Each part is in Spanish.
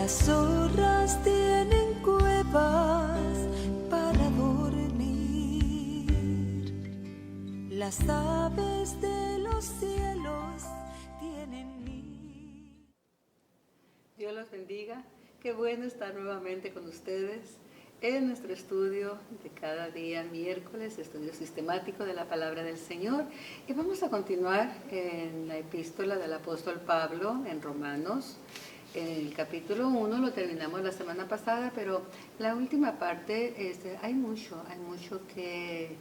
Las zorras tienen cuevas para dormir, las aves de los cielos tienen nido. Dios los bendiga. Qué bueno estar nuevamente con ustedes en nuestro estudio de cada día miércoles, estudio sistemático de la palabra del Señor. Y vamos a continuar en la epístola del apóstol Pablo en Romanos. En el capítulo 1 lo terminamos la semana pasada, pero la última parte hay mucho que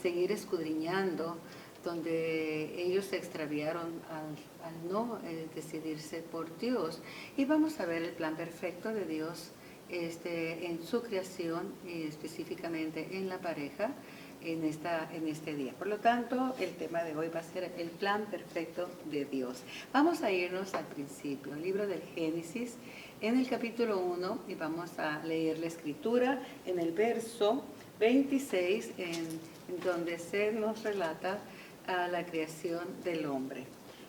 seguir escudriñando, donde ellos se extraviaron al no decidirse por Dios. Y vamos a ver el plan perfecto de Dios en su creación y específicamente en la pareja en este día. Por lo tanto, el tema de hoy va a ser el plan perfecto de Dios. Vamos a irnos al principio, el libro del Génesis, en el capítulo 1, y vamos a leer la escritura en el verso 26, en donde se nos relata a la creación del hombre.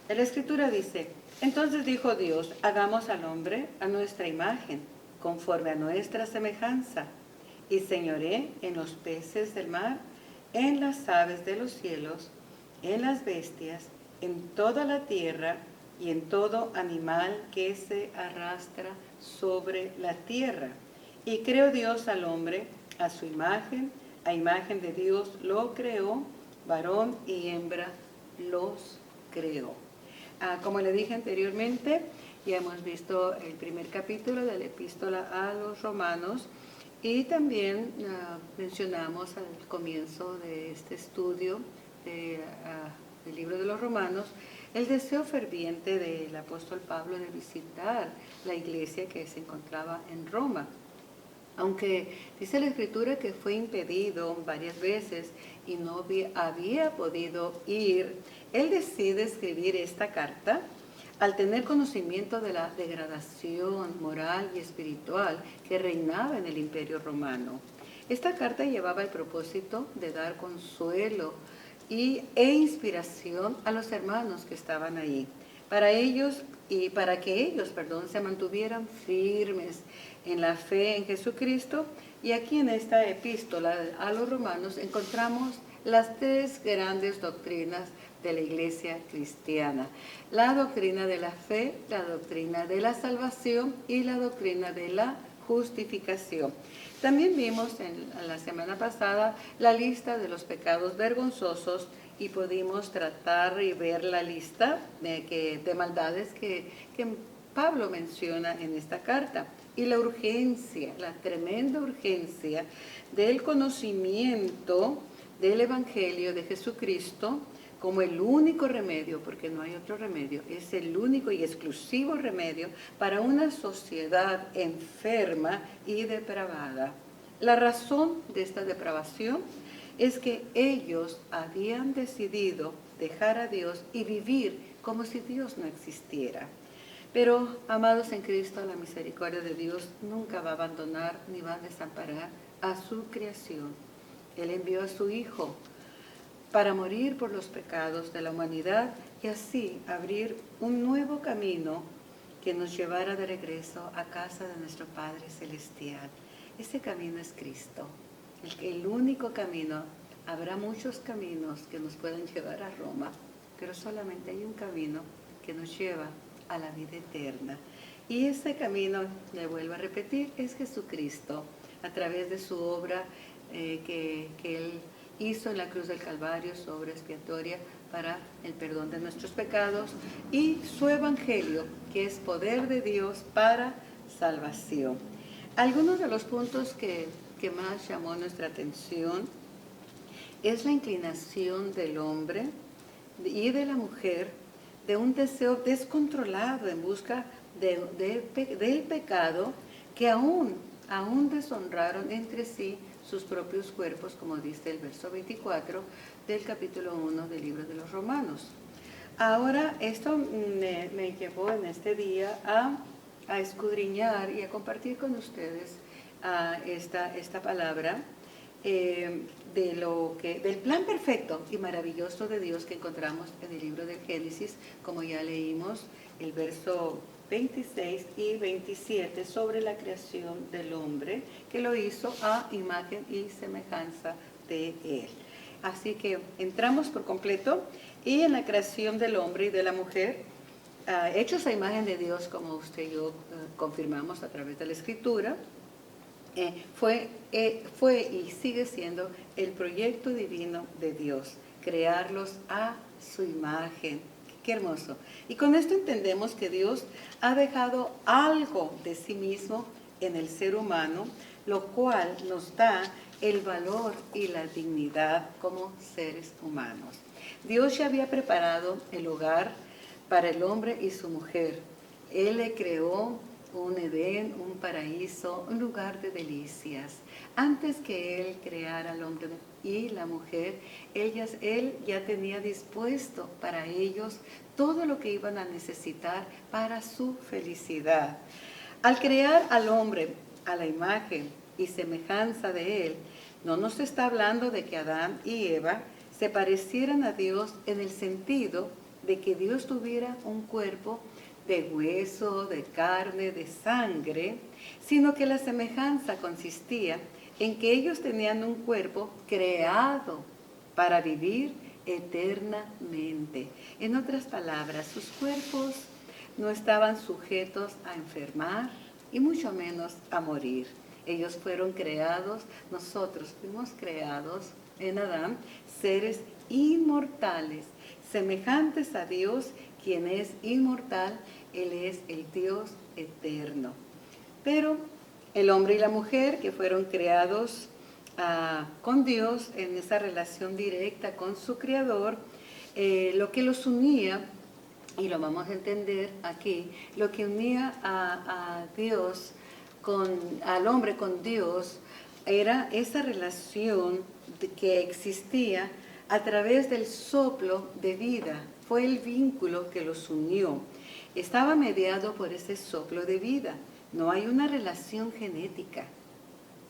La escritura dice: entonces dijo Dios, hagamos al hombre a nuestra imagen, conforme a nuestra semejanza, y señoré en los peces del mar, en las aves de los cielos, en las bestias, en toda la tierra y en todo animal que se arrastra sobre la tierra. Y creó Dios al hombre a su imagen, a imagen de Dios lo creó, varón y hembra los creó. Como le dije anteriormente, ya hemos visto el primer capítulo de la epístola a los Romanos, y también mencionamos al comienzo de este estudio del libro de los Romanos el deseo ferviente del apóstol Pablo de visitar la iglesia que se encontraba en Roma. Aunque dice la escritura que fue impedido varias veces y no había podido ir, él decide escribir esta carta al tener conocimiento de la degradación moral y espiritual que reinaba en el Imperio Romano. Esta carta llevaba el propósito de dar consuelo e inspiración a los hermanos que estaban ahí, para que ellos se mantuvieran firmes en la fe en Jesucristo. Y aquí en esta epístola a los Romanos encontramos las tres grandes doctrinas de la iglesia cristiana: la doctrina de la fe, la doctrina de la salvación y la doctrina de la justificación. También vimos en la semana pasada la lista de los pecados vergonzosos y pudimos tratar y ver la lista de maldades que Pablo menciona en esta carta, y la urgencia, la tremenda urgencia del conocimiento del Evangelio de Jesucristo como el único remedio, porque no hay otro remedio, es el único y exclusivo remedio para una sociedad enferma y depravada. La razón de esta depravación es que ellos habían decidido dejar a Dios y vivir como si Dios no existiera. Pero, amados en Cristo, la misericordia de Dios nunca va a abandonar ni va a desamparar a su creación. Él envió a su Hijo para morir por los pecados de la humanidad y así abrir un nuevo camino que nos llevara de regreso a casa de nuestro Padre Celestial. Ese camino es Cristo, el único camino. Habrá muchos caminos que nos puedan llevar a Roma, pero solamente hay un camino que nos lleva a la vida eterna. Y ese camino, le vuelvo a repetir, es Jesucristo, a través de su obra que Él hizo en la cruz del Calvario, su obra expiatoria para el perdón de nuestros pecados, y su evangelio, que es poder de Dios para salvación. Algunos de los puntos que más llamó nuestra atención es la inclinación del hombre y de la mujer de un deseo descontrolado en busca del pecado, que aún deshonraron entre sí sus propios cuerpos, como dice el verso 24 del capítulo 1 del libro de los Romanos. Ahora, esto me llevó en este día a escudriñar y a compartir con ustedes esta palabra del plan perfecto y maravilloso de Dios que encontramos en el libro del Génesis, como ya leímos el verso 26 y 27 sobre la creación del hombre, que lo hizo a imagen y semejanza de él. Así que entramos por completo y en la creación del hombre y de la mujer, hechos a imagen de Dios, como usted y yo confirmamos a través de la Escritura, fue y sigue siendo el proyecto divino de Dios, crearlos a su imagen. Qué hermoso. Y con esto entendemos que Dios ha dejado algo de sí mismo en el ser humano, lo cual nos da el valor y la dignidad como seres humanos. Dios ya había preparado el hogar para el hombre y su mujer. Él le creó un Edén, un paraíso, un lugar de delicias. Antes que Él creara al hombre y la mujer, Él ya tenía dispuesto para ellos todo lo que iban a necesitar para su felicidad. Al crear al hombre a la imagen y semejanza de Él, no nos está hablando de que Adán y Eva se parecieran a Dios en el sentido de que Dios tuviera un cuerpo de hueso, de carne, de sangre, sino que la semejanza consistía en que ellos tenían un cuerpo creado para vivir eternamente. En otras palabras, sus cuerpos no estaban sujetos a enfermar y mucho menos a morir. Ellos fueron creados, nosotros fuimos creados en Adán, seres inmortales, semejantes a Dios, quien es inmortal. Él es el Dios eterno. Pero el hombre y la mujer que fueron creados con Dios en esa relación directa con su Creador, lo que los unía, y lo vamos a entender aquí, lo que unía a Dios, al hombre con Dios, era esa relación que existía a través del soplo de vida. Fue el vínculo que los unió. Estaba mediado por ese soplo de vida. No hay una relación genética.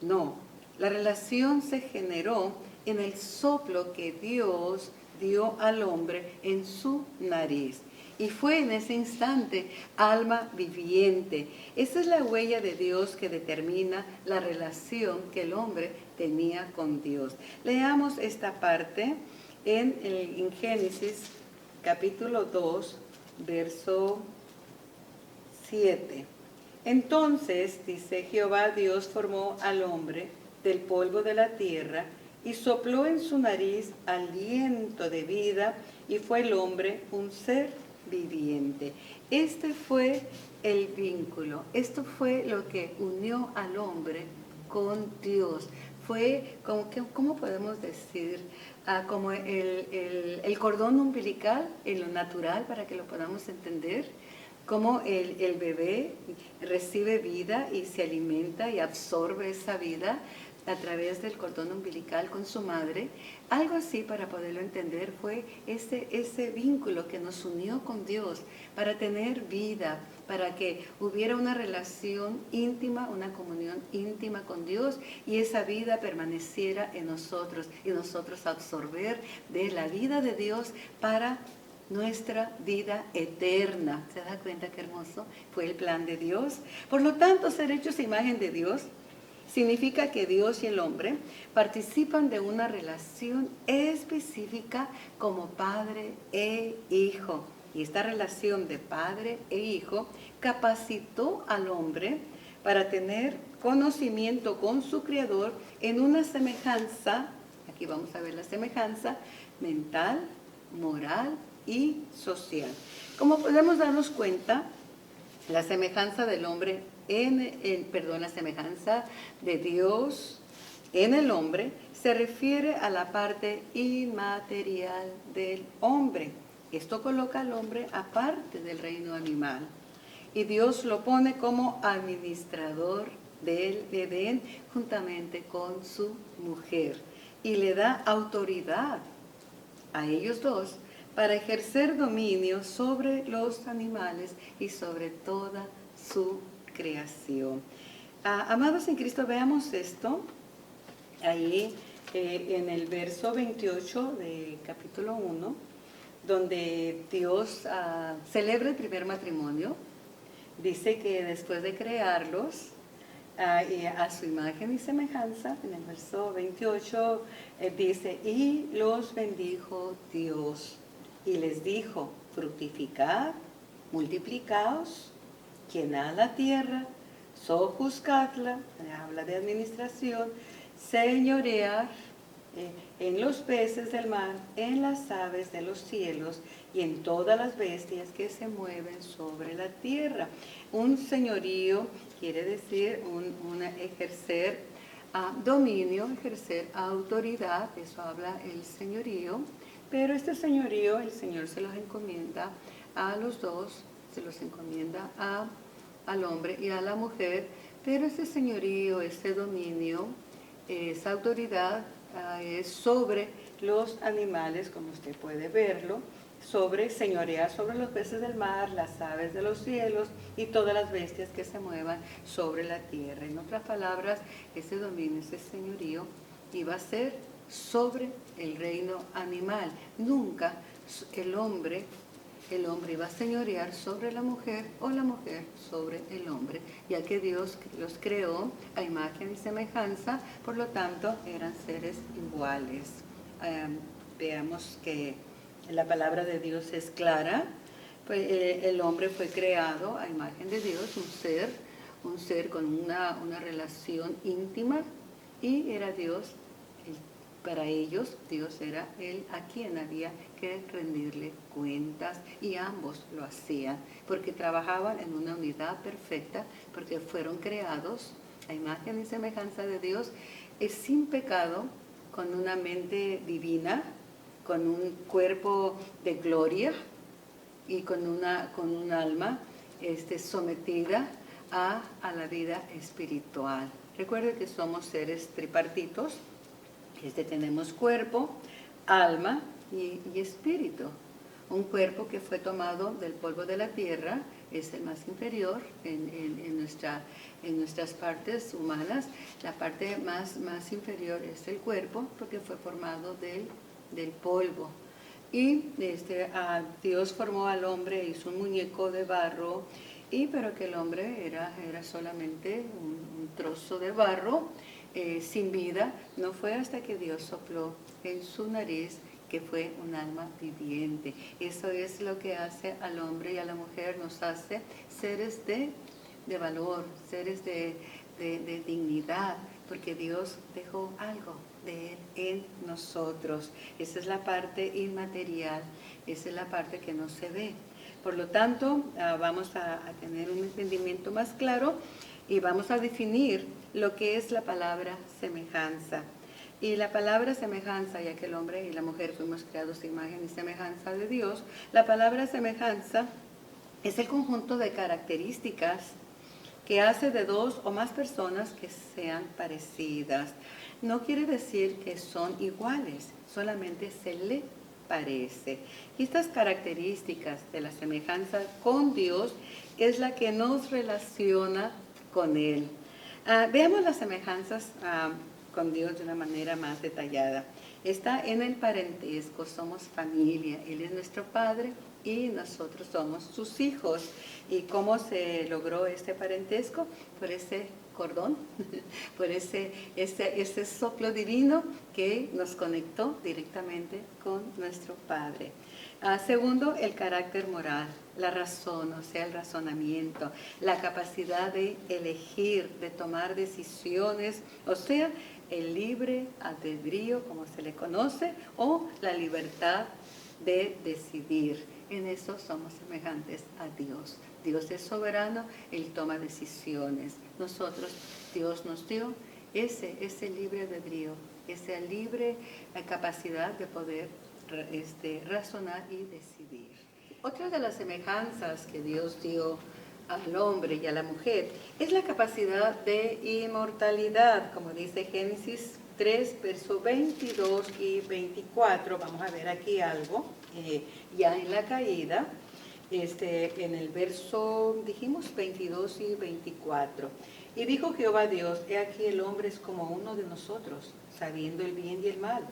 No, la relación se generó en el soplo que Dios dio al hombre en su nariz. Y fue en ese instante alma viviente. Esa es la huella de Dios que determina la relación que el hombre tenía con Dios. Leamos esta parte en Génesis capítulo 2, verso 7. Entonces, dice, Jehová Dios formó al hombre del polvo de la tierra y sopló en su nariz aliento de vida, y fue el hombre un ser viviente. Este fue el vínculo, esto fue lo que unió al hombre con Dios. Fue como que, ¿cómo podemos decir? Como el cordón umbilical en lo natural, para que lo podamos entender. Como el bebé recibe vida y se alimenta y absorbe esa vida a través del cordón umbilical con su madre. Algo así, para poderlo entender, fue ese vínculo que nos unió con Dios para tener vida, para que hubiera una relación íntima, una comunión íntima con Dios, y esa vida permaneciera en nosotros y nosotros absorber de la vida de Dios para nuestra vida eterna. ¿Se da cuenta qué hermoso fue el plan de Dios? Por lo tanto, ser hechos a imagen de Dios significa que Dios y el hombre participan de una relación específica como padre e hijo. Y esta relación de padre e hijo capacitó al hombre para tener conocimiento con su Creador en una semejanza, aquí vamos a ver la semejanza mental, moral y social. Como podemos darnos cuenta, la semejanza del hombre la semejanza de Dios en el hombre se refiere a la parte inmaterial del hombre. Esto coloca al hombre aparte del reino animal. Y Dios lo pone como administrador del Edén juntamente con su mujer. Y le da autoridad a ellos dos para ejercer dominio sobre los animales y sobre toda su creación. Amados en Cristo, veamos esto ahí en el verso 28 de capítulo 1, donde Dios celebra el primer matrimonio, dice que después de crearlos, y a su imagen y semejanza, en el verso 28, dice, y los bendijo Dios, y les dijo, fructificad, multiplicaos, llenad la tierra, sojuzgadla, habla de administración, señorear en los peces del mar, en las aves de los cielos y en todas las bestias que se mueven sobre la tierra. Un señorío quiere decir un ejercer dominio, ejercer autoridad, eso habla el señorío, pero este señorío el Señor se los encomienda a los dos, se los encomienda al hombre y a la mujer, pero ese señorío, ese dominio, esa autoridad es sobre los animales, como usted puede verlo, señorear sobre los peces del mar, las aves de los cielos y todas las bestias que se muevan sobre la tierra. En otras palabras, ese dominio, ese señorío iba a ser sobre el reino animal. Nunca el hombre iba a señorear sobre la mujer o la mujer sobre el hombre, ya que Dios los creó a imagen y semejanza, por lo tanto eran seres iguales. Veamos que la palabra de Dios es clara, pues, el hombre fue creado a imagen de Dios, un ser con una relación íntima, y era Dios. Para ellos, Dios era Él a quien había que rendirle cuentas, y ambos lo hacían, porque trabajaban en una unidad perfecta, porque fueron creados a imagen y semejanza de Dios, sin pecado, con una mente divina, con un cuerpo de gloria y con un alma sometida a la vida espiritual. Recuerde que somos seres tripartitos. Tenemos cuerpo, alma y espíritu. Un cuerpo que fue tomado del polvo de la tierra, es el más inferior en nuestras partes humanas. La parte más inferior es el cuerpo, porque fue formado del polvo. Y Dios formó al hombre, hizo un muñeco de barro, pero que el hombre era solamente un trozo de barro, sin vida. No fue hasta que Dios sopló en su nariz que fue un alma viviente. Eso es lo que hace al hombre y a la mujer, nos hace seres de valor, seres de dignidad, porque Dios dejó algo de Él en nosotros. Esa es la parte inmaterial, esa es la parte que no se ve. Por lo tanto, vamos a tener un entendimiento más claro y vamos a definir lo que es la palabra semejanza. Y la palabra semejanza, ya que el hombre y la mujer fuimos creados a imagen y semejanza de Dios, la palabra semejanza es el conjunto de características que hace de dos o más personas que sean parecidas. No quiere decir que son iguales, solamente se le parece. Y estas características de la semejanza con Dios es la que nos relaciona con Él. Veamos las semejanzas con Dios de una manera más detallada. Está en el parentesco, somos familia. Él es nuestro Padre y nosotros somos sus hijos. ¿Y cómo se logró este parentesco? Por ese cordón, por ese soplo divino que nos conectó directamente con nuestro Padre. Segundo, el carácter moral, la razón, o sea, el razonamiento, la capacidad de elegir, de tomar decisiones, o sea, el libre albedrío, como se le conoce, o la libertad de decidir. En eso somos semejantes a Dios. Dios es soberano, Él toma decisiones. Nosotros, Dios nos dio ese libre albedrío, esa libre capacidad de poder razonar y decidir. Otra de las semejanzas que Dios dio al hombre y a la mujer es la capacidad de inmortalidad, como dice Génesis 3, versos 22 y 24. Vamos a ver aquí algo, ya en la caída, en el verso, dijimos 22 y 24. Y dijo Jehová Dios, he aquí el hombre es como uno de nosotros, sabiendo el bien y el mal.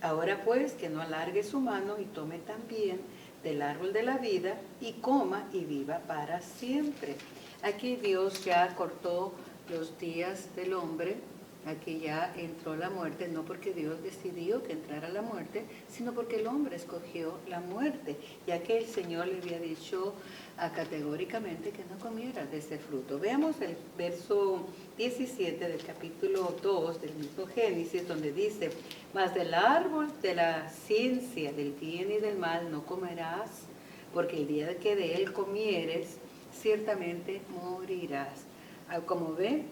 Ahora pues, que no alargue su mano y tome también del árbol de la vida y coma y viva para siempre. Aquí Dios ya cortó los días del hombre. Aquí ya entró la muerte, no porque Dios decidió que entrara la muerte, sino porque el hombre escogió la muerte, ya que el Señor le había dicho categóricamente que no comiera de ese fruto. Veamos el verso 17 del capítulo 2 del mismo Génesis, donde dice: mas del árbol de la ciencia del bien y del mal no comerás, porque el día que de él comieres, ciertamente morirás. Como ven,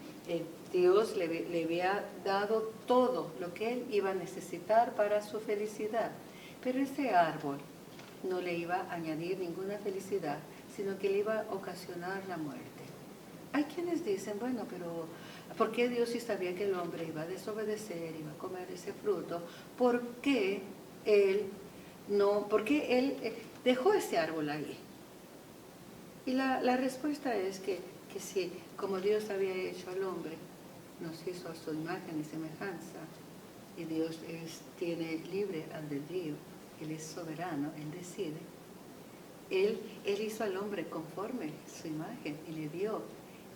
Dios le había dado todo lo que él iba a necesitar para su felicidad. Pero ese árbol no le iba a añadir ninguna felicidad, sino que le iba a ocasionar la muerte. Hay quienes dicen, bueno, pero ¿por qué Dios, si sabía que el hombre iba a desobedecer, iba a comer ese fruto? ¿Por qué él dejó ese árbol ahí? Y la respuesta es que sí, como Dios había hecho al hombre, nos hizo a su imagen y semejanza, y Dios tiene libre albedrío, Él es soberano, Él decide. Él hizo al hombre conforme su imagen y le dio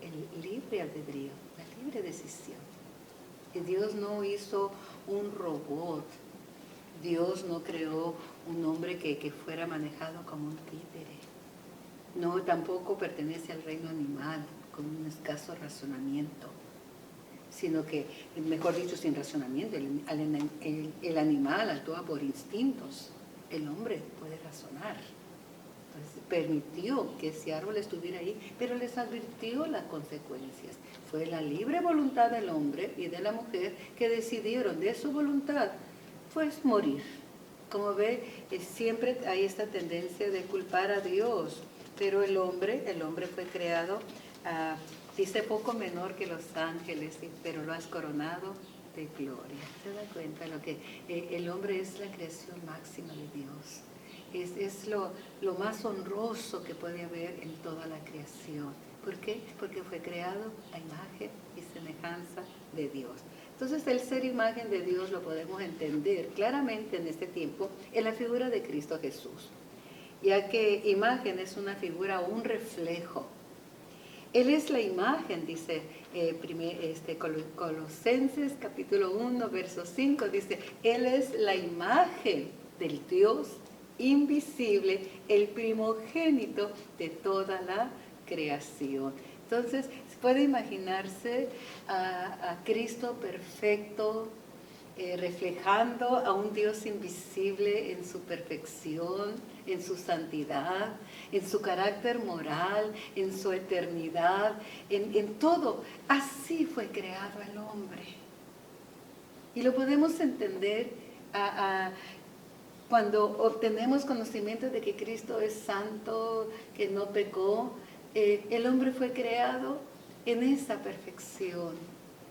el libre albedrío, la libre decisión. Y Dios no hizo un robot, Dios no creó un hombre que fuera manejado como un títere. No, tampoco pertenece al reino animal con un escaso razonamiento, sino que, mejor dicho, sin razonamiento. El animal actúa por instintos, el hombre puede razonar. Entonces, permitió que ese árbol estuviera ahí, pero les advirtió las consecuencias. Fue la libre voluntad del hombre y de la mujer que decidieron de su voluntad, pues, morir. Como ve, siempre hay esta tendencia de culpar a Dios. Pero el hombre fue creado, dice, poco menor que los ángeles, pero lo has coronado de gloria. ¿Se da cuenta? El hombre es la creación máxima de Dios. Es lo más honroso que puede haber en toda la creación. ¿Por qué? Porque fue creado a imagen y semejanza de Dios. Entonces, el ser imagen de Dios lo podemos entender claramente en este tiempo en la figura de Cristo Jesús, ya que imagen es una figura o un reflejo. Él es la imagen, dice Colosenses capítulo 1, verso 5, dice, Él es la imagen del Dios invisible, el primogénito de toda la creación. Entonces, puede imaginarse a Cristo perfecto, reflejando a un Dios invisible en su perfección, en su santidad, en su carácter moral, en su eternidad, en todo. Así fue creado el hombre. Y lo podemos entender cuando obtenemos conocimiento de que Cristo es santo, que no pecó. El hombre fue creado en esa perfección,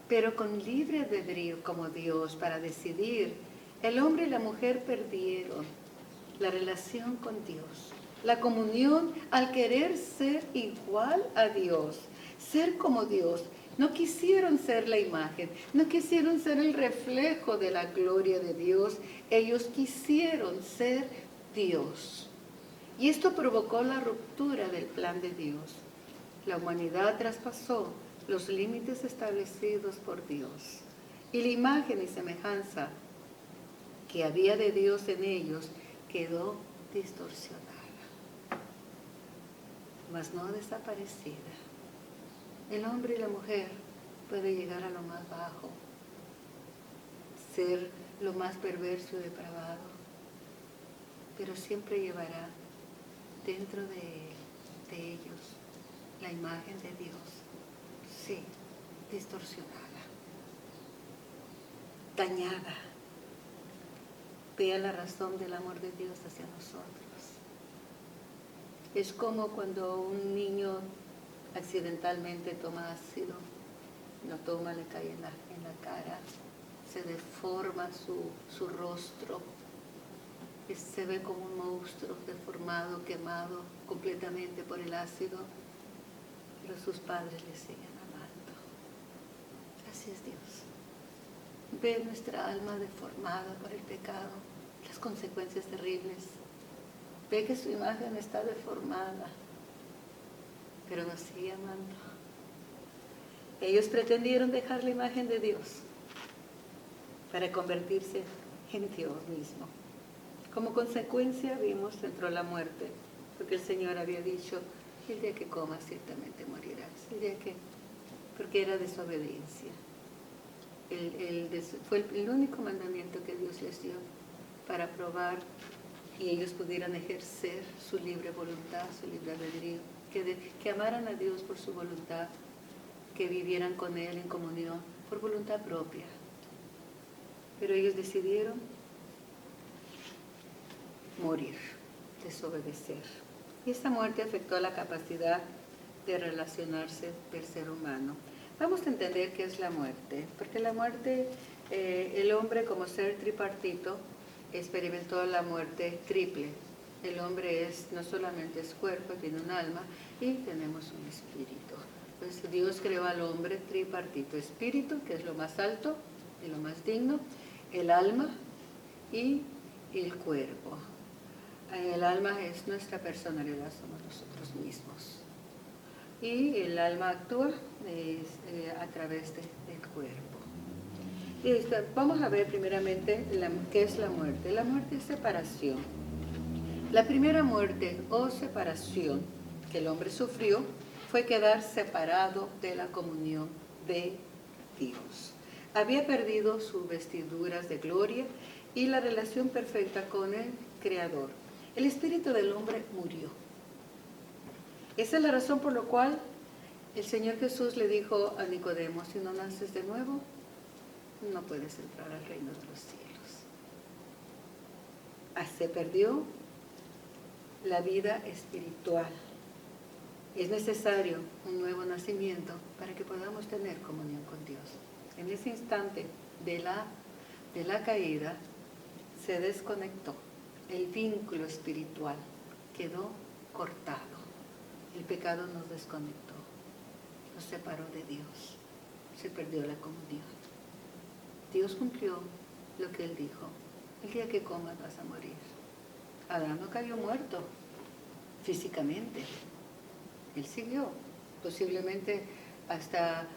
pero con libre albedrío como Dios para decidir. El hombre y la mujer perdieron la relación con Dios, la comunión al querer ser igual a Dios, ser como Dios. No quisieron ser la imagen, no quisieron ser el reflejo de la gloria de Dios, ellos quisieron ser Dios. Y esto provocó la ruptura del plan de Dios. La humanidad traspasó los límites establecidos por Dios, y la imagen y semejanza que había de Dios en ellos quedó distorsionada, mas no desaparecida. El hombre y la mujer puede llegar a lo más bajo, ser lo más perverso y depravado, pero siempre llevará dentro de ellos la imagen de Dios, sí, distorsionada, dañada. Vea la razón del amor de Dios hacia nosotros. Es como cuando un niño accidentalmente toma ácido, lo toma, le cae en la cara, se deforma su rostro, se ve como un monstruo deformado, quemado completamente por el ácido, pero sus padres le siguen amando. Así es Dios. Ve nuestra alma deformada por el pecado, las consecuencias terribles, ve que su imagen está deformada, pero nos sigue amando. Ellos pretendieron dejar la imagen de Dios para convertirse en Dios mismo. Como consecuencia vimos entró la muerte, porque el Señor había dicho, el día que comas ciertamente morirás, porque era desobediencia. Fue el único mandamiento que Dios les dio para probar y ellos pudieran ejercer su libre voluntad, su libre albedrío, que amaran a Dios por su voluntad, que vivieran con Él en comunión por voluntad propia. Pero ellos decidieron morir, desobedecer. Y esta muerte afectó la capacidad de relacionarse del ser humano. Vamos a entender qué es la muerte, porque la muerte, el hombre como ser tripartito experimentó la muerte triple. El hombre no solamente es cuerpo, tiene un alma y tenemos un espíritu. Entonces Dios creó al hombre tripartito, espíritu, que es lo más alto y lo más digno, el alma y el cuerpo. El alma es nuestra personalidad, somos nosotros mismos. Y el alma actúa a través del cuerpo. Vamos a ver primeramente qué es la muerte. La muerte es separación. La primera muerte o separación que el hombre sufrió fue quedar separado de la comunión de Dios. Había perdido sus vestiduras de gloria y la relación perfecta con el Creador. El espíritu del hombre murió. Esa es la razón por la cual el Señor Jesús le dijo a Nicodemo, si no naces de nuevo, no puedes entrar al reino de los cielos. Se perdió la vida espiritual. Es necesario un nuevo nacimiento para que podamos tener comunión con Dios. En ese instante de la caída se desconectó. El vínculo espiritual quedó cortado. El pecado nos desconectó, nos separó de Dios, se perdió la comunión. Dios cumplió lo que Él dijo, el día que comas vas a morir. Adán no cayó muerto físicamente, él siguió, posiblemente hasta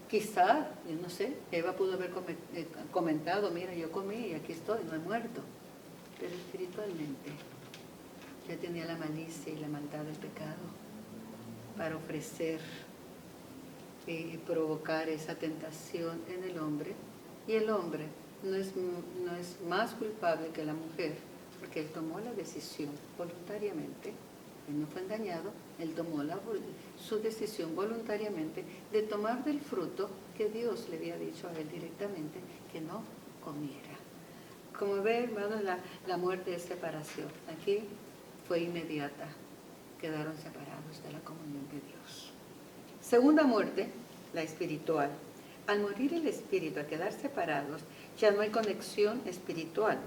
quizá, yo no sé, Eva pudo haber comentado, mira, yo comí y aquí estoy, no he muerto, pero espiritualmente ya tenía la malicia y la maldad del pecado para ofrecer y provocar esa tentación en el hombre. Y el hombre no es más culpable que la mujer, porque él tomó la decisión voluntariamente, él no fue engañado, él tomó su decisión voluntariamente de tomar del fruto que Dios le había dicho a él directamente que no comiera. Como ve, hermanos, la muerte es separación. Aquí fue inmediata, quedaron separados de la comunión de Dios. Segunda muerte, la espiritual. Al morir el espíritu, a quedar separados, ya no hay conexión espiritual.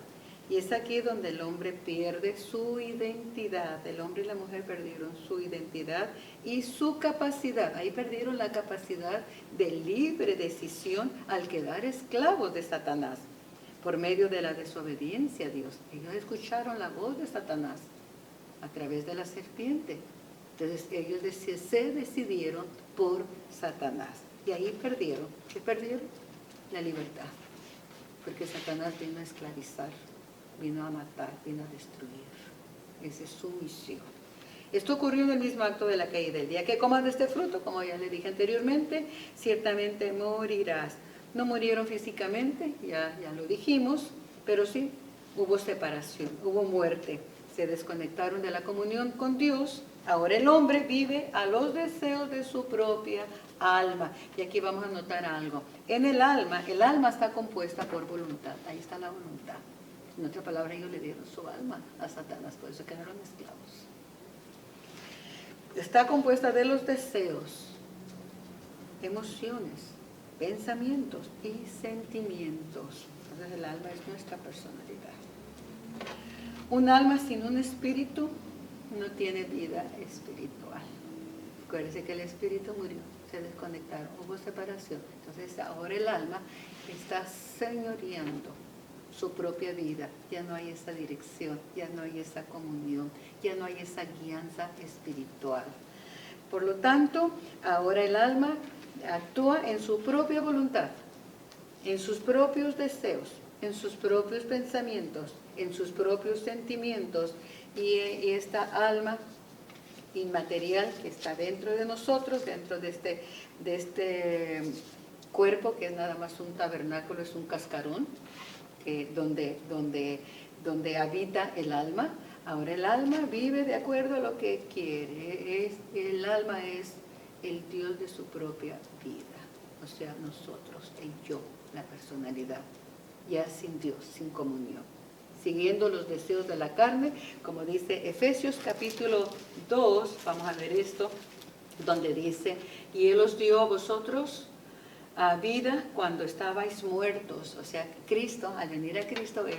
Y es aquí donde el hombre pierde su identidad. El hombre y la mujer perdieron su identidad y su capacidad. Ahí perdieron la capacidad de libre decisión al quedar esclavos de Satanás por medio de la desobediencia a Dios. Ellos escucharon la voz de Satanás a través de la serpiente. Entonces ellos se decidieron por Satanás. Y ahí perdieron. ¿Qué perdieron? La libertad. Porque Satanás vino a esclavizar, vino a matar, vino a destruir. Esa es su misión. Esto ocurrió en el mismo acto de la caída. El día que coman de este fruto, como ya le dije anteriormente, ciertamente morirás. No murieron físicamente, ya lo dijimos, pero sí hubo separación, hubo muerte. Se desconectaron de la comunión con Dios. Ahora el hombre vive a los deseos de su propia alma. Y aquí vamos a notar algo. En el alma está compuesta por voluntad. Ahí está la voluntad. En otra palabra, ellos le dieron su alma a Satanás, por eso quedaron esclavos. Está compuesta de los deseos, emociones, pensamientos y sentimientos. Entonces el alma es nuestra personalidad. Un alma sin un espíritu no tiene vida espiritual. Acuérdense que el espíritu murió, se desconectaron, hubo separación. Entonces ahora el alma está señoreando su propia vida, ya no hay esa dirección, ya no hay esa comunión, ya no hay esa guianza espiritual. Por lo tanto, ahora el alma actúa en su propia voluntad, en sus propios deseos, en sus propios pensamientos, en sus propios sentimientos, y esta alma inmaterial que está dentro de nosotros, dentro de este cuerpo que es nada más un tabernáculo, es un cascarón, donde habita el alma. Ahora el alma vive de acuerdo a lo que quiere. El alma es el Dios de su propia vida, o sea, nosotros, el yo, la personalidad, ya sin Dios, sin comunión, siguiendo los deseos de la carne, como dice Efesios capítulo 2, vamos a ver esto, donde dice, y Él os dio a vosotros a vida cuando estabais muertos. O sea, Cristo, al venir a Cristo, de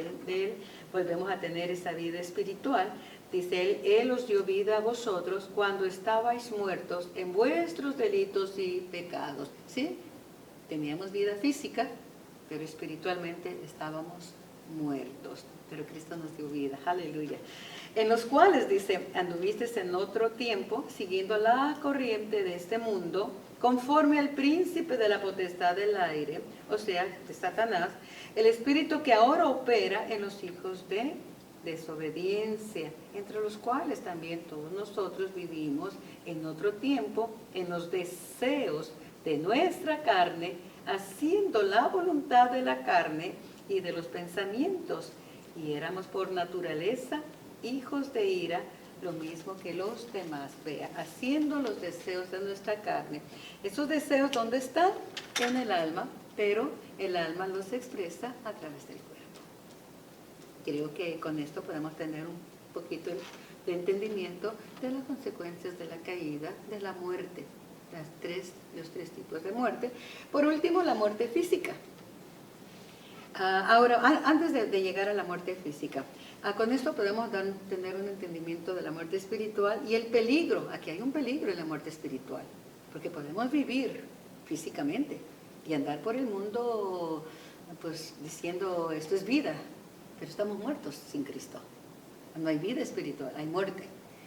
Él volvemos a tener esa vida espiritual. Dice Él os dio vida a vosotros cuando estabais muertos en vuestros delitos y pecados. ¿Sí? Teníamos vida física, pero espiritualmente estábamos muertos. Pero Cristo nos dio vida. Aleluya. En los cuales, dice, anduvisteis en otro tiempo, siguiendo la corriente de este mundo, conforme al príncipe de la potestad del aire, o sea, de Satanás, el espíritu que ahora opera en los hijos de desobediencia, entre los cuales también todos nosotros vivimos en otro tiempo, en los deseos de nuestra carne, haciendo la voluntad de la carne y de los pensamientos, y éramos por naturaleza hijos de ira, lo mismo que los demás. Vea, haciendo los deseos de nuestra carne. Esos deseos, ¿dónde están? En el alma, pero el alma los expresa a través del cuerpo. Creo que con esto podemos tener un poquito de entendimiento de las consecuencias de la caída, de la muerte, los tres tipos de muerte. Por último, la muerte física. Ahora, antes de llegar a la muerte física, con esto podemos tener un entendimiento de la muerte espiritual y el peligro. Aquí hay un peligro en la muerte espiritual, porque podemos vivir físicamente y andar por el mundo pues diciendo esto es vida, pero estamos muertos sin Cristo. No hay vida espiritual, hay muerte.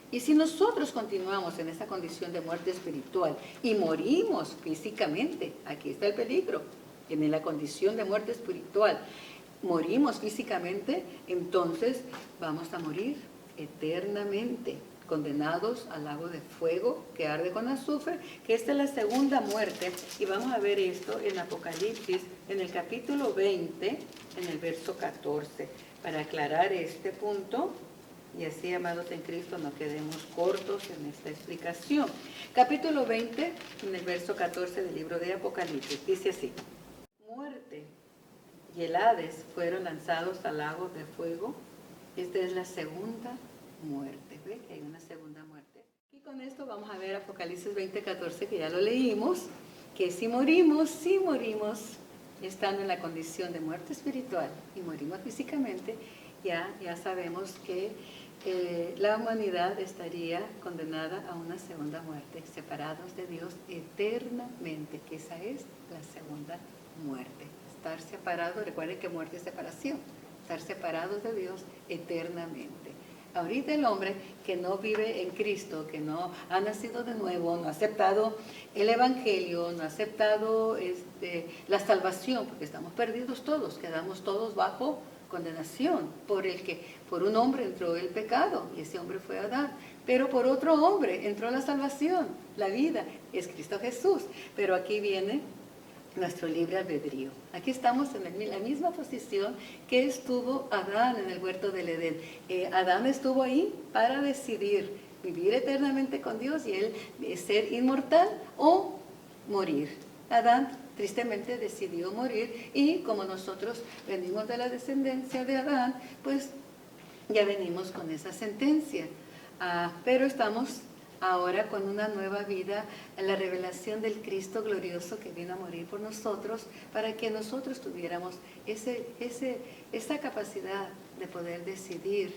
Y si nosotros continuamos en esa condición de muerte espiritual y morimos físicamente, aquí está el peligro. En la condición de muerte espiritual morimos físicamente, entonces vamos a morir eternamente, condenados al lago de fuego que arde con azufre, que esta es la segunda muerte. Y vamos a ver esto en Apocalipsis, en el capítulo 20, en el verso 14, para aclarar este punto. Y así, amados en Cristo, no quedemos cortos en esta explicación. Capítulo 20, en el verso 14 del libro de Apocalipsis, dice así: muerte y el Hades fueron lanzados al lago de fuego. Esta es la segunda muerte. ¿Ve que hay una segunda muerte? Y con esto vamos a ver Apocalipsis 20:14, que ya lo leímos, que si morimos estando en la condición de muerte espiritual y morimos físicamente, ya sabemos que la humanidad estaría condenada a una segunda muerte, separados de Dios eternamente, que esa es la segunda muerte. Estar separados, recuerden que muerte es separación, estar separados de Dios eternamente. Ahorita el hombre que no vive en Cristo, que no ha nacido de nuevo, no ha aceptado el Evangelio, no ha aceptado la salvación, porque estamos perdidos todos, quedamos todos bajo condenación, por un hombre entró el pecado, y ese hombre fue Adán, pero por otro hombre entró la salvación, la vida, es Cristo Jesús. Pero aquí viene nuestro libre albedrío. Aquí estamos en la misma posición que estuvo Adán en el huerto del Edén. Adán estuvo ahí para decidir vivir eternamente con Dios y él ser inmortal o morir. Adán tristemente decidió morir, y como nosotros venimos de la descendencia de Adán, pues ya venimos con esa sentencia. Pero estamos ahora con una nueva vida, en la revelación del Cristo glorioso que vino a morir por nosotros, para que nosotros tuviéramos esa capacidad de poder decidir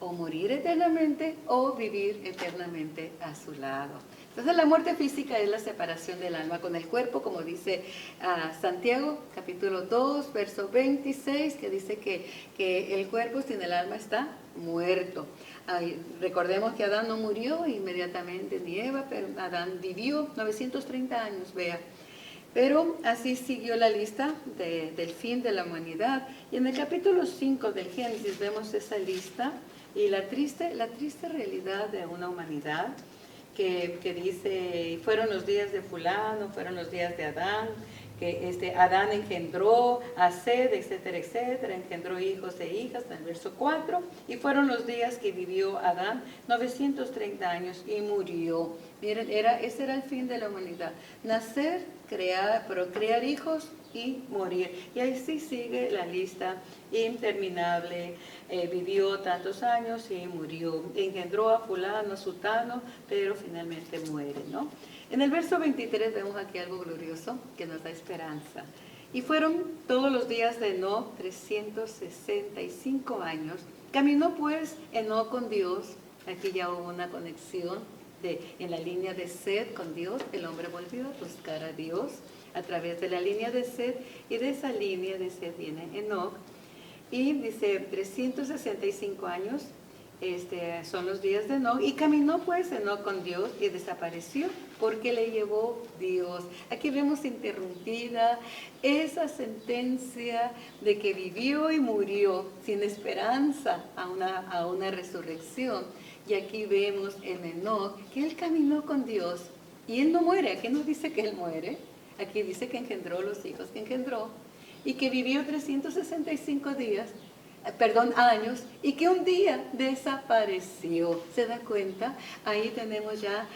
o morir eternamente o vivir eternamente a su lado. Entonces la muerte física es la separación del alma con el cuerpo, como dice Santiago, capítulo 2, verso 26, que dice que el cuerpo sin el alma está muerto. Recordemos que Adán no murió inmediatamente, ni Eva, pero Adán vivió 930 años, vea. Pero así siguió la lista del fin de la humanidad. Y en el capítulo 5 del Génesis vemos esa lista y la triste realidad de una humanidad que dice, fueron los días de fulano, fueron los días de Adán, que Adán engendró a Sed, etcétera, etcétera, engendró hijos e hijas, en el verso 4, y fueron los días que vivió Adán, 930 años, y murió. Miren, ese era el fin de la humanidad, nacer, procrear hijos y morir. Y ahí sí sigue la lista interminable. Vivió tantos años y murió, engendró a fulano, a sutano, pero finalmente muere, ¿no? En el verso 23 vemos aquí algo glorioso que nos da esperanza. Y fueron todos los días de Enoc 365 años. Caminó pues Enoc con Dios. Aquí ya hubo una conexión en la línea de Sed con Dios. El hombre volvió a buscar a Dios a través de la línea de Sed. Y de esa línea de Sed viene Enoc. Y dice 365 años. Son los días de Enoc, y caminó pues Enoc con Dios y desapareció porque le llevó Dios. Aquí vemos interrumpida esa sentencia de que vivió y murió sin esperanza a una resurrección. Y aquí vemos en Enoc que él caminó con Dios y él no muere. Aquí no dice que él muere, aquí dice que engendró los hijos que engendró y que vivió 365 años, y que un día desapareció. ¿Se da cuenta? Ahí tenemos ya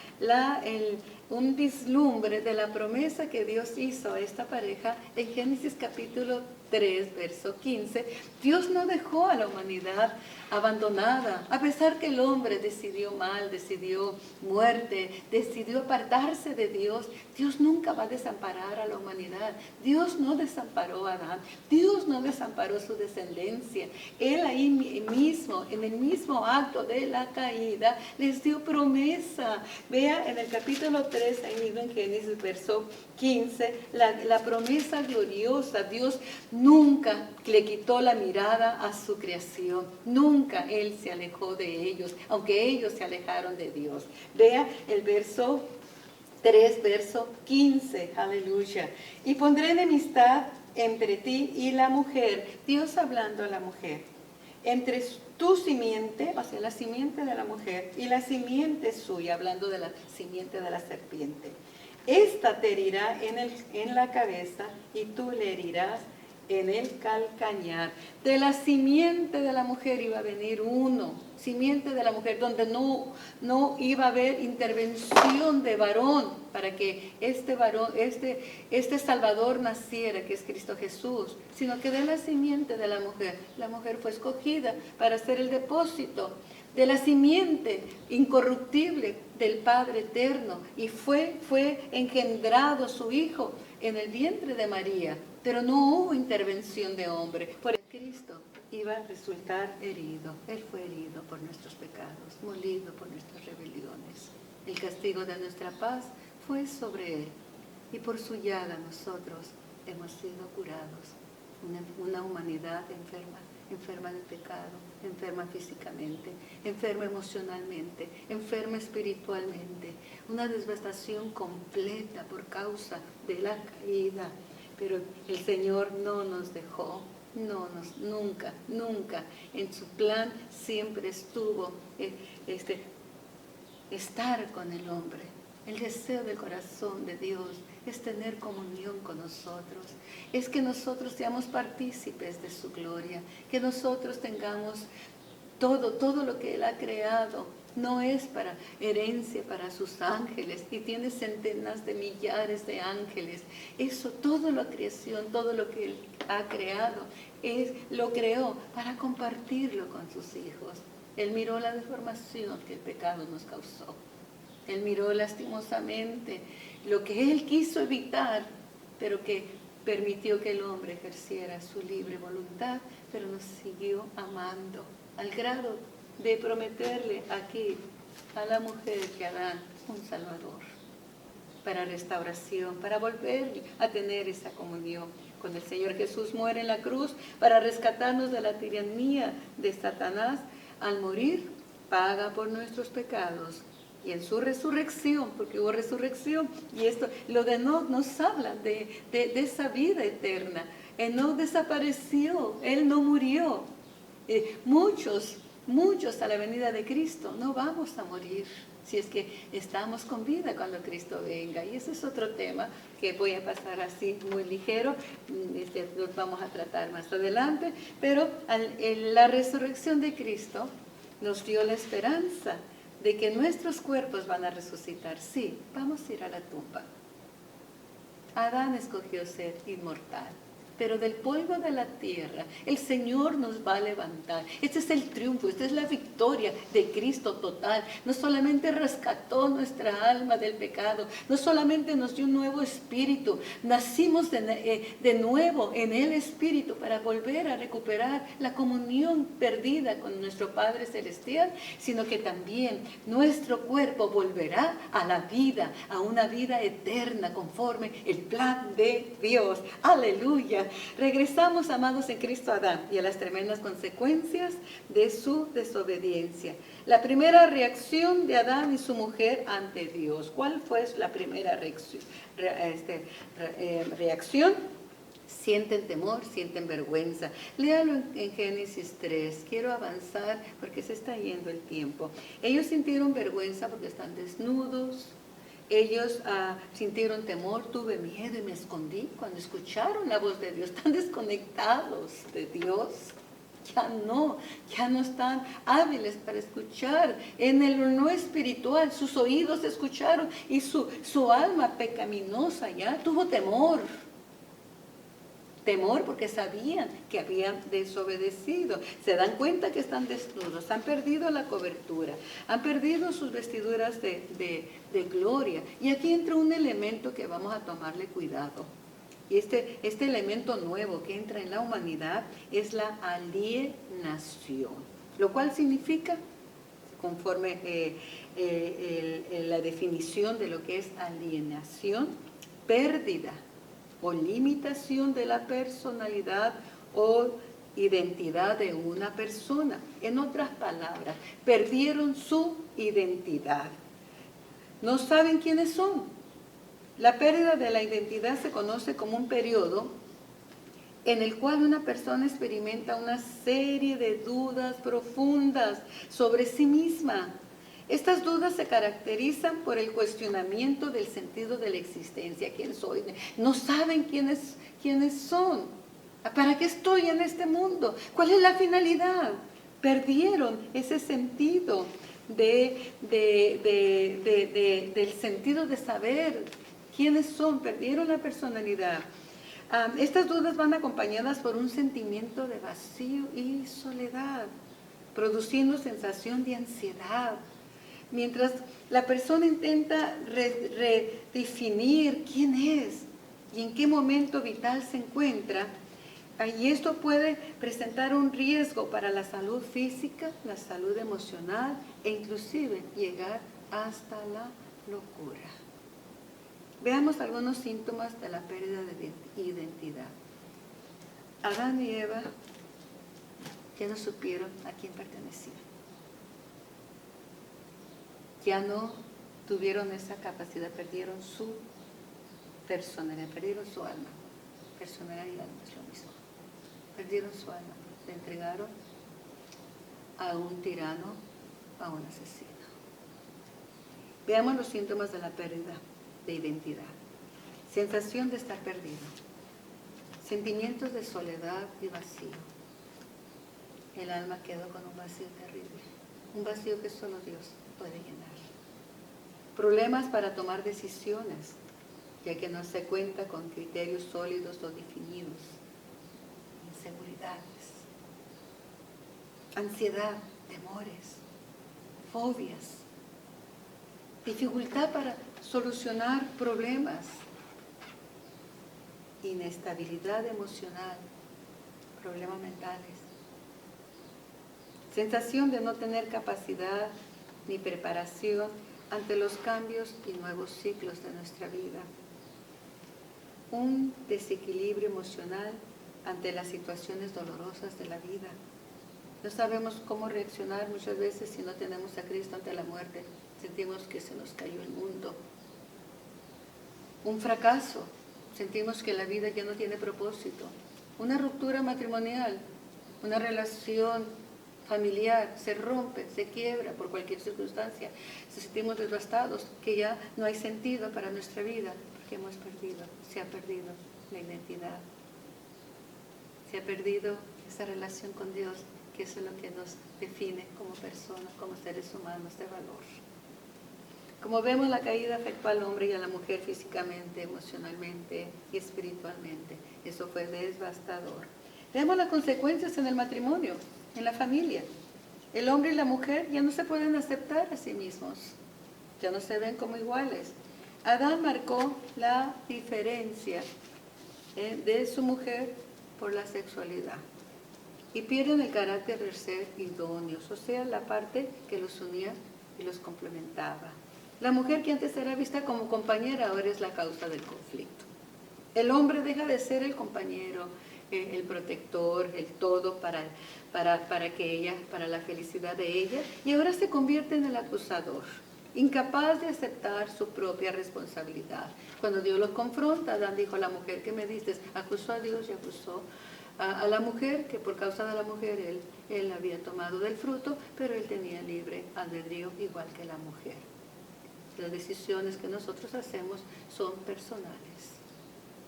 un vislumbre de la promesa que Dios hizo a esta pareja en Génesis capítulo 3, verso 15. Dios no dejó a la humanidad abandonada, a pesar que el hombre decidió mal, decidió muerte, decidió apartarse de Dios. Dios nunca va a desamparar a la humanidad. Dios no desamparó a Adán, Dios no desamparó su descendencia. Él ahí mismo, en el mismo acto de la caída, les dio promesa. Vea en el capítulo 3, ahí mismo en Génesis, verso 15, la promesa gloriosa. Dios nunca le quitó la mirada a su creación, nunca Él se alejó de ellos, aunque ellos se alejaron de Dios. Vea el verso 3, verso 15, aleluya. Y pondré enemistad entre ti y la mujer, Dios hablando a la mujer, entre tu simiente, o sea, la simiente de la mujer, y la simiente suya, hablando de la simiente de la serpiente. Esta te herirá en la cabeza y tú le herirás en el calcañar. De la simiente de la mujer iba a venir uno, simiente de la mujer, donde no iba a haber intervención de varón para que este varón, este Salvador naciera, que es Cristo Jesús, sino que de la simiente de la mujer fue escogida para ser el depósito de la simiente incorruptible del Padre eterno, y fue engendrado su Hijo en el vientre de María, pero no hubo intervención de hombre. Por el Cristo iba a resultar herido. Él fue herido por nuestros pecados, molido por nuestras rebeliones. El castigo de nuestra paz fue sobre Él, y por su llaga nosotros hemos sido curados. Una humanidad enferma del pecado, enferma físicamente, enferma emocionalmente, enferma espiritualmente, una devastación completa por causa de la caída. Pero el Señor no nos dejó, nunca, en su plan siempre estuvo estar con el hombre. El deseo del corazón de Dios es tener comunión con nosotros, es que nosotros seamos partícipes de su gloria, que nosotros tengamos todo lo que Él ha creado. No es para herencia para sus ángeles, y tiene centenas de millares de ángeles. Eso, toda la creación, todo lo que Él ha creado, lo creó para compartirlo con sus hijos. Él miró la deformación que el pecado nos causó. Él miró lastimosamente lo que Él quiso evitar, pero que permitió que el hombre ejerciera su libre voluntad, pero nos siguió amando, al grado de prometerle aquí a la mujer que hará un Salvador. para restauración, para volver a tener esa comunión. Cuando el Señor Jesús muere en la cruz para rescatarnos de la tiranía de Satanás, al morir paga por nuestros pecados. Y en su resurrección, porque hubo resurrección, y esto, lo de Enoc nos habla de esa vida eterna. Enoc desapareció, él no murió. Muchos a la venida de Cristo no vamos a morir, si es que estamos con vida cuando Cristo venga. Y ese es otro tema que voy a pasar así muy ligero, los vamos a tratar más adelante, pero la resurrección de Cristo nos dio la esperanza de que nuestros cuerpos van a resucitar. Sí, vamos a ir a la tumba. Adán escogió ser inmortal, pero del polvo de la tierra el Señor nos va a levantar. Este es el triunfo, esta es la victoria de Cristo total. No solamente rescató nuestra alma del pecado, no solamente nos dio un nuevo espíritu, nacimos de nuevo en el espíritu para volver a recuperar la comunión perdida con nuestro Padre Celestial, sino que también nuestro cuerpo volverá a la vida, a una vida eterna conforme el plan de Dios. Aleluya. Regresamos, amados en Cristo, a Adán y a las tremendas consecuencias de su desobediencia. La primera reacción de Adán y su mujer ante Dios. ¿Cuál fue la primera reacción? Sienten temor, sienten vergüenza. Léalo en Génesis 3. Quiero avanzar porque se está yendo el tiempo. Ellos sintieron vergüenza porque están desnudos. Ellos sintieron temor, tuve miedo y me escondí. Cuando escucharon la voz de Dios, están desconectados de Dios. Ya no están hábiles para escuchar en el no espiritual. Sus oídos escucharon y su alma pecaminosa ya tuvo temor. Temor porque sabían que habían desobedecido. Se dan cuenta que están desnudos, han perdido la cobertura, han perdido sus vestiduras de gloria. Y aquí entra un elemento que vamos a tomarle cuidado. Y este elemento nuevo que entra en la humanidad es la alienación. Lo cual significa, conforme la definición de lo que es alienación, pérdida o limitación de la personalidad o identidad de una persona. En otras palabras, perdieron su identidad. No saben quiénes son. La pérdida de la identidad se conoce como un periodo en el cual una persona experimenta una serie de dudas profundas sobre sí misma. Estas dudas se caracterizan por el cuestionamiento del sentido de la existencia. ¿Quién soy? No saben quiénes son. ¿Para qué estoy en este mundo? ¿Cuál es la finalidad? Perdieron ese sentido del sentido de saber quiénes son. Perdieron la personalidad. Estas dudas van acompañadas por un sentimiento de vacío y soledad, produciendo sensación de ansiedad. Mientras la persona intenta redefinir quién es y en qué momento vital se encuentra, y esto puede presentar un riesgo para la salud física, la salud emocional e inclusive llegar hasta la locura. Veamos algunos síntomas de la pérdida de identidad. Adán y Eva ya no supieron a quién pertenecían. Ya no tuvieron esa capacidad, perdieron su personalidad, perdieron su alma. Personalidad y alma es lo mismo. Perdieron su alma, se entregaron a un tirano, a un asesino. Veamos los síntomas de la pérdida de identidad. Sensación de estar perdido. Sentimientos de soledad y vacío. El alma quedó con un vacío terrible. Un vacío que solo Dios puede llenar. Problemas para tomar decisiones, ya que no se cuenta con criterios sólidos o definidos. Inseguridades, ansiedad, temores, fobias, dificultad para solucionar problemas, inestabilidad emocional, problemas mentales, sensación de no tener capacidad ni preparación ante los cambios y nuevos ciclos de nuestra vida. Un desequilibrio emocional ante las situaciones dolorosas de la vida. No sabemos cómo reaccionar muchas veces si no tenemos a Cristo ante la muerte. Sentimos que se nos cayó el mundo. Un fracaso. Sentimos que la vida ya no tiene propósito. Una ruptura matrimonial, una relación familiar se rompe, se quiebra por cualquier circunstancia. Nos sentimos devastados, que ya no hay sentido para nuestra vida, porque hemos perdido, se ha perdido la identidad. Se ha perdido esa relación con Dios, que eso es lo que nos define como personas, como seres humanos de valor. Como vemos, la caída afectó al hombre y a la mujer físicamente, emocionalmente y espiritualmente. Eso fue devastador. Vemos las consecuencias en el matrimonio, en la familia. El hombre y la mujer ya no se pueden aceptar a sí mismos, ya no se ven como iguales. Adán marcó la diferencia de su mujer por la sexualidad y pierden el carácter de ser idóneos, o sea, la parte que los unía y los complementaba. La mujer, que antes era vista como compañera, ahora es la causa del conflicto. El hombre deja de ser el compañero, el protector, el todo para la felicidad de ella, y ahora se convierte en el acusador, incapaz de aceptar su propia responsabilidad. Cuando Dios los confronta, Adán dijo: la mujer que me diste, acusó a Dios y acusó a la mujer, que por causa de la mujer él había tomado del fruto, pero él tenía libre albedrío igual que la mujer. Las decisiones que nosotros hacemos son personales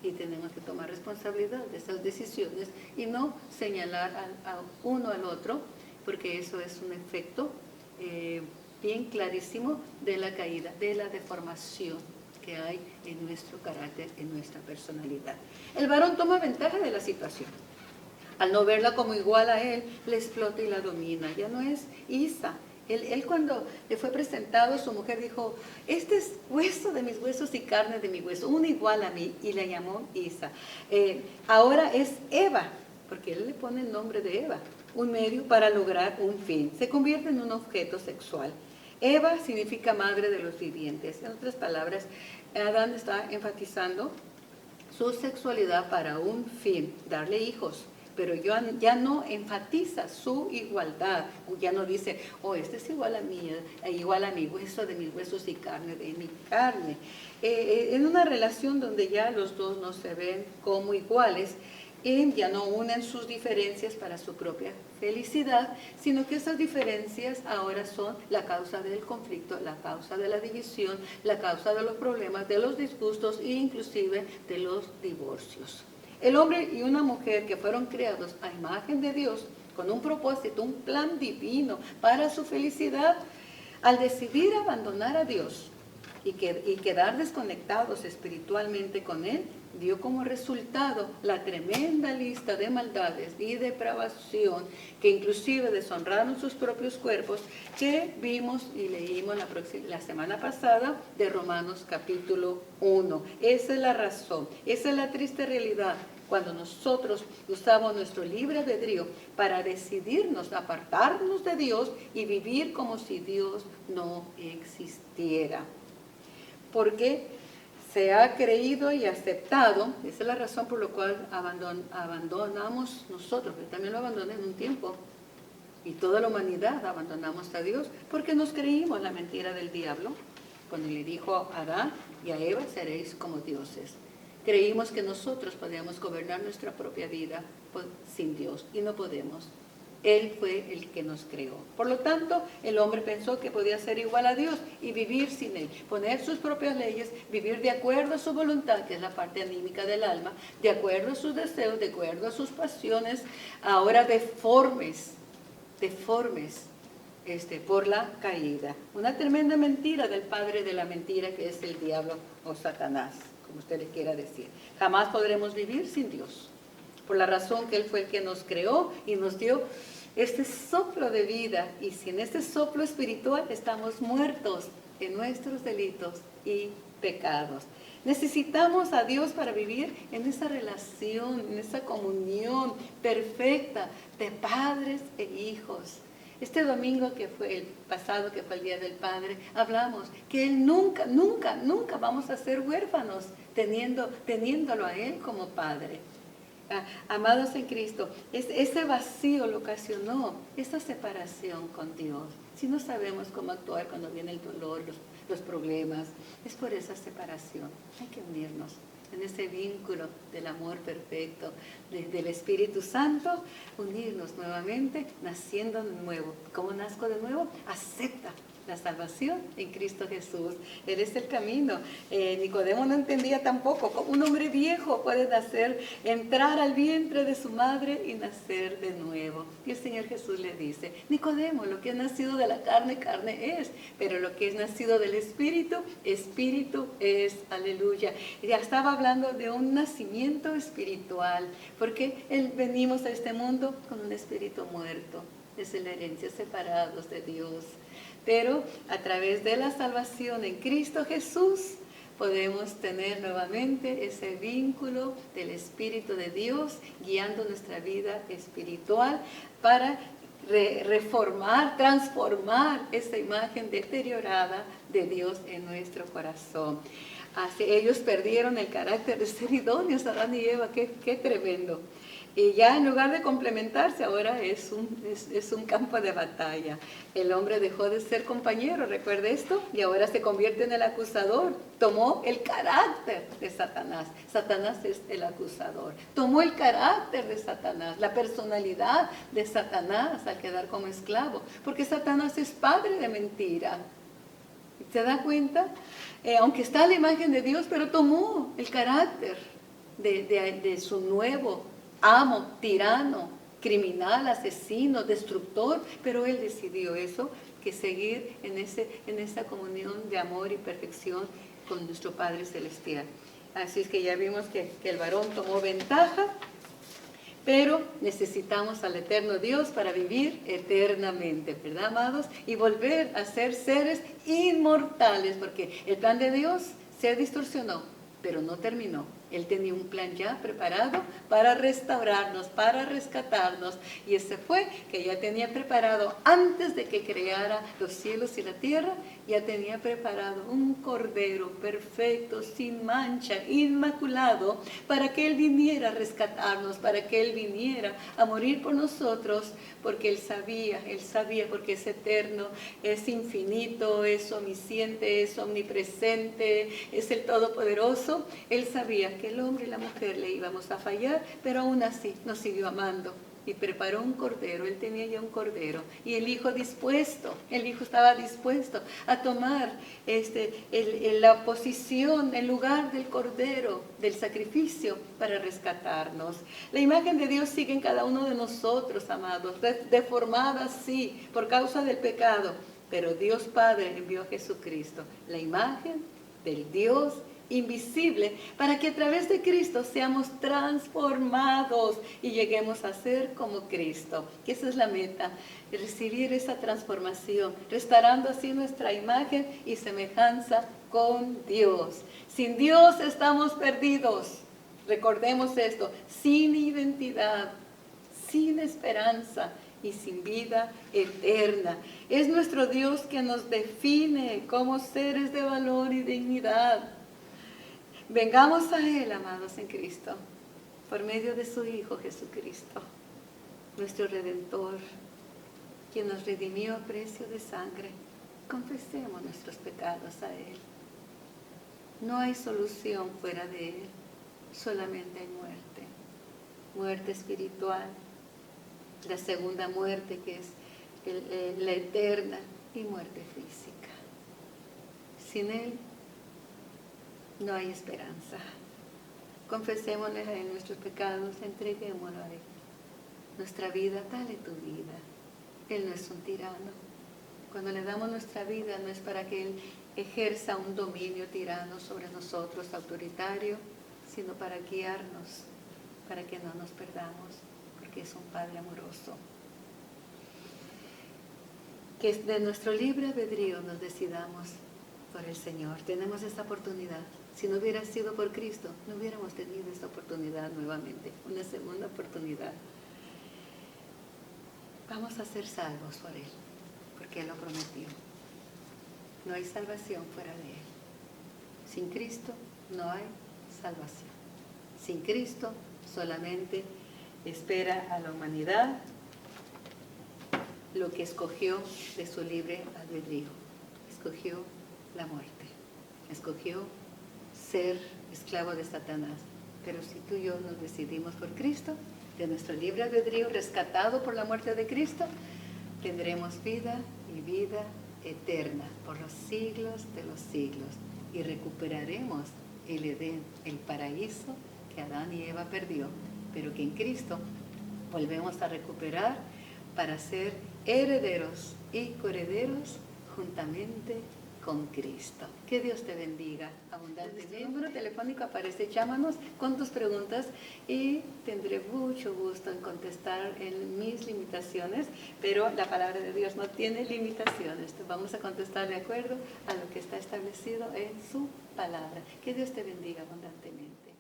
y tenemos que tomar responsabilidad de esas decisiones y no señalar a uno al otro, porque eso es un efecto bien clarísimo de la caída, de la deformación que hay en nuestro carácter, en nuestra personalidad. El varón toma ventaja de la situación. Al no verla como igual a él, le explota y la domina. Ya no es Isa. Él cuando le fue presentado, su mujer dijo: este es hueso de mis huesos y carne de mi hueso, una igual a mí, y la llamó Isa. Ahora es Eva, porque él le pone el nombre de Eva, un medio para lograr un fin. Se convierte en un objeto sexual. Eva significa madre de los vivientes. En otras palabras, Adán está enfatizando su sexualidad para un fin, darle hijos. Pero ya no enfatiza su igualdad, ya no dice: oh, este es igual a mí, igual a mi hueso de mis huesos y carne de mi carne. En una relación donde ya los dos no se ven como iguales, ya no unen sus diferencias para su propia felicidad, sino que esas diferencias ahora son la causa del conflicto, la causa de la división, la causa de los problemas, de los disgustos e inclusive de los divorcios. El hombre y una mujer que fueron creados a imagen de Dios, con un propósito, un plan divino para su felicidad, al decidir abandonar a Dios y quedar desconectados espiritualmente con Él, dio como resultado la tremenda lista de maldades y depravación que inclusive deshonraron sus propios cuerpos, que vimos y leímos la semana pasada de Romanos capítulo 1. Esa es la razón, esa es la triste realidad. Cuando nosotros usamos nuestro libre albedrío para decidirnos apartarnos de Dios y vivir como si Dios no existiera. Porque se ha creído y aceptado, esa es la razón por la cual abandonamos nosotros, que también lo abandoné en un tiempo, y toda la humanidad abandonamos a Dios, porque nos creímos la mentira del diablo, cuando le dijo a Adán y a Eva: seréis como dioses. Creímos que nosotros podíamos gobernar nuestra propia vida sin Dios, y no podemos. Él fue el que nos creó. Por lo tanto, el hombre pensó que podía ser igual a Dios y vivir sin Él, poner sus propias leyes, vivir de acuerdo a su voluntad, que es la parte anímica del alma, de acuerdo a sus deseos, de acuerdo a sus pasiones, ahora deformes por la caída. Una tremenda mentira del padre de la mentira, que es el diablo o Satanás, como usted le quiera decir. Jamás podremos vivir sin Dios, por la razón que Él fue el que nos creó y nos dio este soplo de vida, y sin este soplo espiritual estamos muertos en nuestros delitos y pecados. Necesitamos a Dios para vivir en esa relación, en esa comunión perfecta de padres e hijos. Este domingo que fue el pasado, que fue el Día del Padre, hablamos que Él nunca, nunca, nunca vamos a ser huérfanos teniéndolo a Él como Padre. Amados en Cristo, ese vacío lo ocasionó esa separación con Dios. Si no sabemos cómo actuar cuando viene el dolor, los problemas, es por esa separación. Hay que unirnos en ese vínculo del amor perfecto del Espíritu Santo, unirnos nuevamente, naciendo de nuevo. ¿Cómo nazco de nuevo? Acepta la salvación en Cristo Jesús. Él es el camino. Nicodemo no entendía tampoco cómo un hombre viejo puede nacer, entrar al vientre de su madre y nacer de nuevo. Y el Señor Jesús le dice, Nicodemo, lo que ha nacido de la carne, carne es, pero lo que es nacido del Espíritu, Espíritu es. Aleluya. Ya estaba hablando de un nacimiento espiritual, porque venimos a este mundo con un espíritu muerto. Es la herencia, separados de Dios. Pero a través de la salvación en Cristo Jesús podemos tener nuevamente ese vínculo del Espíritu de Dios guiando nuestra vida espiritual para reformar, transformar esa imagen deteriorada de Dios en nuestro corazón. Así, ellos perdieron el carácter de ser idóneos, Adán y Eva, qué tremendo. Y ya en lugar de complementarse, ahora es un campo de batalla. El hombre dejó de ser compañero, ¿recuerda esto? Y ahora se convierte en el acusador. Tomó el carácter de Satanás. Satanás es el acusador. Tomó el carácter de Satanás, la personalidad de Satanás al quedar como esclavo. Porque Satanás es padre de mentira. ¿Se da cuenta? Aunque está a la imagen de Dios, pero tomó el carácter de su nuevo amo, tirano, criminal, asesino, destructor, pero él decidió eso, que seguir en esa comunión de amor y perfección con nuestro Padre Celestial. Así es que ya vimos que el varón tomó ventaja, pero necesitamos al eterno Dios para vivir eternamente, ¿verdad, amados? Y volver a ser seres inmortales, porque el plan de Dios se distorsionó, pero no terminó. Él tenía un plan ya preparado para restaurarnos, para rescatarnos. Y ese fue que ya tenía preparado, antes de que creara los cielos y la tierra, ya tenía preparado un cordero perfecto, sin mancha, inmaculado, para que Él viniera a rescatarnos, para que Él viniera a morir por nosotros, porque Él sabía, porque es eterno, es infinito, es omnisciente, es omnipresente, es el Todopoderoso. Él sabía que el hombre y la mujer le íbamos a fallar, pero aún así nos siguió amando y preparó un cordero. Él tenía ya un cordero y el hijo estaba dispuesto a tomar la posición, el lugar del cordero, del sacrificio para rescatarnos. La imagen de Dios sigue en cada uno de nosotros, amados, deformada sí por causa del pecado, pero Dios Padre envió a Jesucristo, la imagen del Dios invisible, para que a través de Cristo seamos transformados y lleguemos a ser como Cristo. Que esa es la meta, recibir esa transformación, restaurando así nuestra imagen y semejanza con Dios. Sin Dios estamos perdidos. Recordemos esto, sin identidad, sin esperanza y sin vida eterna. Es nuestro Dios que nos define como seres de valor y dignidad. Vengamos a Él, amados en Cristo, por medio de su Hijo Jesucristo, nuestro Redentor, quien nos redimió a precio de sangre. Confesemos nuestros pecados a Él. No hay solución fuera de Él, solamente hay muerte. Muerte espiritual, la segunda muerte que es la eterna, y muerte física. Sin Él no hay esperanza. Confesémosle a Él nuestros pecados, entreguémoslo a Él. Nuestra vida, dale tu vida. Él no es un tirano. Cuando le damos nuestra vida no es para que Él ejerza un dominio tirano sobre nosotros, autoritario, sino para guiarnos, para que no nos perdamos, porque es un Padre amoroso. Que de nuestro libre albedrío nos decidamos por el Señor. Tenemos esta oportunidad. Si no hubiera sido por Cristo, no hubiéramos tenido esta oportunidad nuevamente, una segunda oportunidad. vamos a ser salvos por Él, porque Él lo prometió. No hay salvación fuera de Él. Sin Cristo no hay salvación. Sin Cristo solamente espera a la humanidad lo que escogió de su libre albedrío. Escogió la muerte. Escogió ser esclavo de Satanás. Pero si tú y yo nos decidimos por Cristo, de nuestro libre albedrío, rescatado por la muerte de Cristo, tendremos vida y vida eterna por los siglos de los siglos. Y recuperaremos el Edén, el paraíso que Adán y Eva perdió, pero que en Cristo volvemos a recuperar para ser herederos y coherederos juntamente con Cristo. Que Dios te bendiga abundantemente. El número telefónico aparece, llámanos con tus preguntas y tendré mucho gusto en contestar en mis limitaciones, pero la palabra de Dios no tiene limitaciones. Vamos a contestar de acuerdo a lo que está establecido en su palabra. Que Dios te bendiga abundantemente.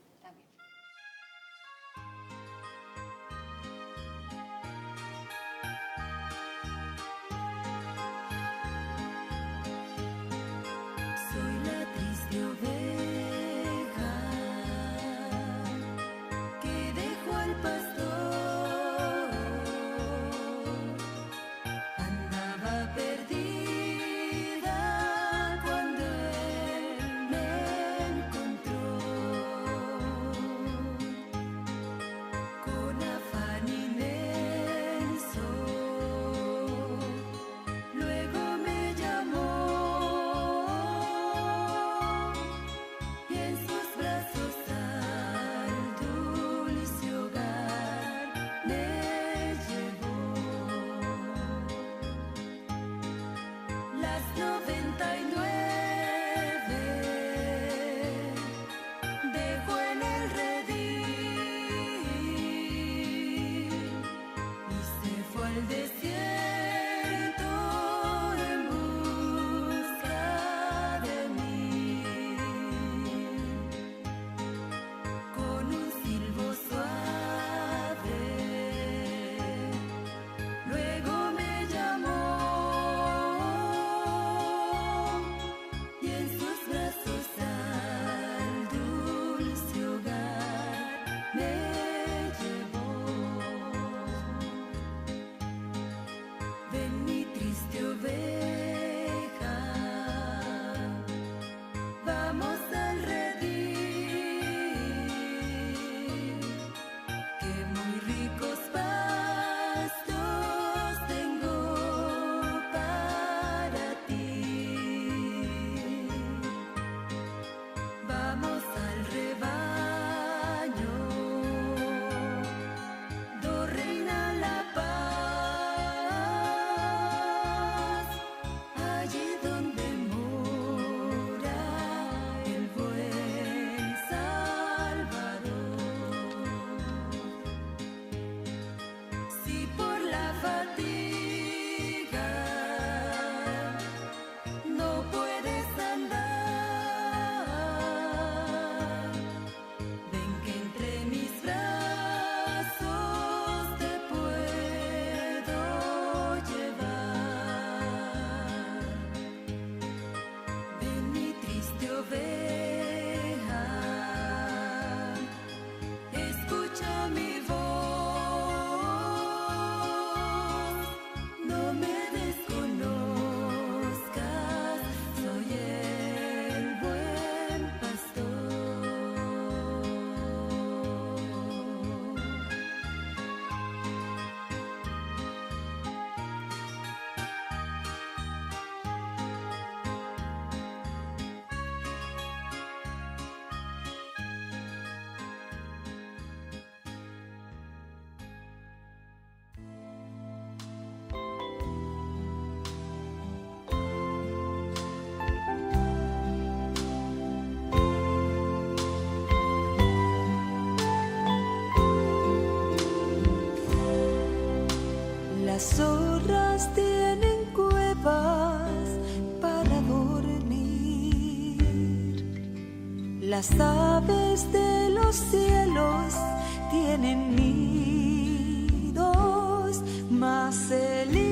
Las zorras tienen cuevas para dormir. Las aves de los cielos tienen nidos mas el